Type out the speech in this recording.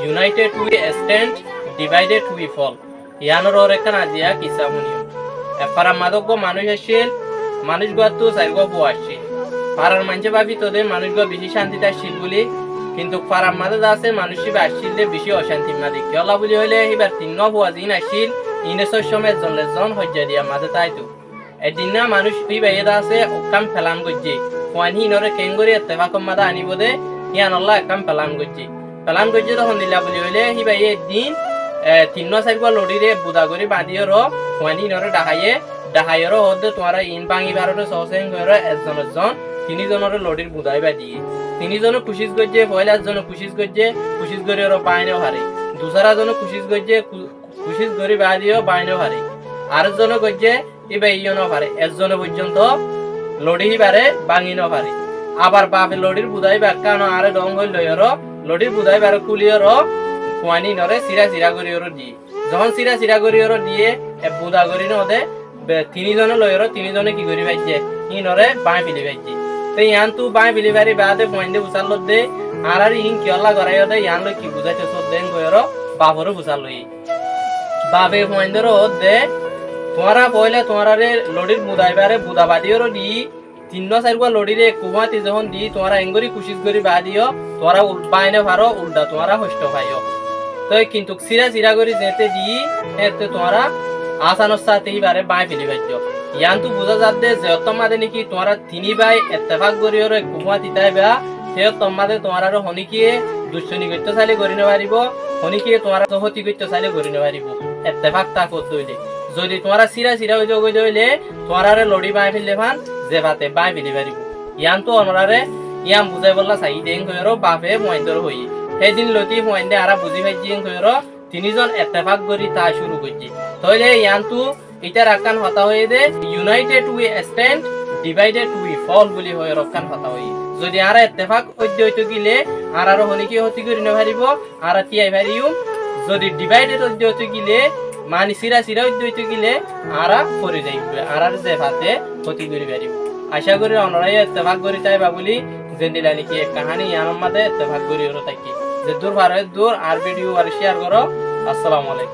United we stand divided we fall ইয়ানোর ওর একটা আজিয়া কিসা শুনিও এপারা মাদক মানুষ আসছিল মানুষ তো চাইগো বউ আসছে পাড়ার মানুষে ভাবি তোদের মানুষগুলো বেশি শান্তিতে আসছিল বলি কিন্তু পাড়ার মাঝে আছে মানুষ আসছিল বেশি অশান্তি মাদি কেলা বলি হইলে এবার তিন বুয়া দিন আসছিল ইনেসর সময় জন হজ্জা দিয়া মাঝে তাই তো এদিন না মানুষ তুই বাইরে আছে ওকাম ফেলাম করছে কোয়ানি ইনরে কেঙ্গরি এত্তেফাকম মাদা আনিব দে ইয়ান আল্লাহ একাম ফেলাম করছে তখন দিলা বলি হইলে হি ভাই দিন তিন চারিবা লড়িরে বুদা করে বাঁধিয়ে কোয়ানি ইনরে ডাহাইয়ের হতে তোমার ইন ভাঙি বারোটা সহসেন করে একজন তিনজনের লড়ির বুদাই বাঁধিয়ে তিনজনে খুশিস করছে পয়লা জন খুশিস করে বাইনে হারে দুসরা জন খুশিস করছে খুশিস করে বাঁধিয়েও বাইনে হারে আরেকজন করছে এবার ইয়নো পারে একজন পর্যন্ত লড়ি পারে ভাঙি ন পারে আবার বাপে লড়ির বুদাই ব্যাখ্যানো আরে ডং হইল লড়ির বুদাই বারে কুলিয়র কোয়ানি নরে সিরা করিয়র দিয়ে যখন সিরা করিয়র দিয়ে বুদা করি নদে তিনজনে লয়র তিনজনে কি করি পাইছে ই নরে বাঁ ফেলি পাইছে তো ইয়ান তু বাঁ ফেলি পারি বাদে পয়েন্টে বুঝাল দে আর ইন কিয়লা করাই দে ইয়ান লই কি বুঝাইছে সব দেন কইর বাপরও বুঝাল লই বাপে পয়েন্টের দে তোমারা পয়লা তোমারে লড়ির বুদাইবারে বুদা বাদিও দি তিন চারিবা লড়িরে কুমাতি যখন দি তোমারা এঙ্গরি কুশিস করি বাদিও তোরা বাইনে ভারো উল্টা তোমারা হষ্ট পাইও তো কিন্তু সিরা করি যেতে দি এতে তোমরা আসানোর সাথে বারে বাই ফেলি পাইছ ইয়ান তো বুঝা যাতে যে তোমাদের নাকি তোমরা তিনি বাই এত্তেফাক করিও কুমাতি তাইবা সে তোমাদের তোমার হনিকিয়ে দুশ্চনি করতে চাইলে করি নেবারিব হনিকিয়ে তোমার হতি করতে চাইলে করি নেবারিব এত্তেফাক তা করতে হইলে যদি তোমরা সিরা হইলে তোমরা লড়ি বাই ফেললে ভান যে ভাতে বাই ফেলি পারিব ইয়ান তো অনরারে ইয়ান বুঝাই বললা চাই দেন কইর বাপে মহেন্দ্র হই সেদিন লতি মহেন্দ্রে আরা বুঝি পাইছি কইর তিনজন এত্তেফাক করি তা শুরু করছে তাহলে ইয়ান তো এটা রাখান হতা হয়ে দে united we stand divided we fall বলি হয়ে রক্ষান হতা হই যদি আরা এত্তেফাক অধ্যয়িত গিলে আর আরো হনিকে হতি করি নেভারিব আর তিয়াই ভারিও যদি ডিভাইডেড অধ্যয়িত গিলে মানে সিরা উদ্যিত গিলে আরা পরে যাইবে আর যে ভাতে ক্ষতি করে পারিব আশা করি অনরাই এত্তেফাক করি তাইবা বলি যে দিলা নাকি এক কাহানি ইয়ানোর মাঝে এত্তেফাক করি থাকি যে দূর ভারে দূর আর ভিডিও আর শেয়ার করো। আসসালামু আলাইকুম।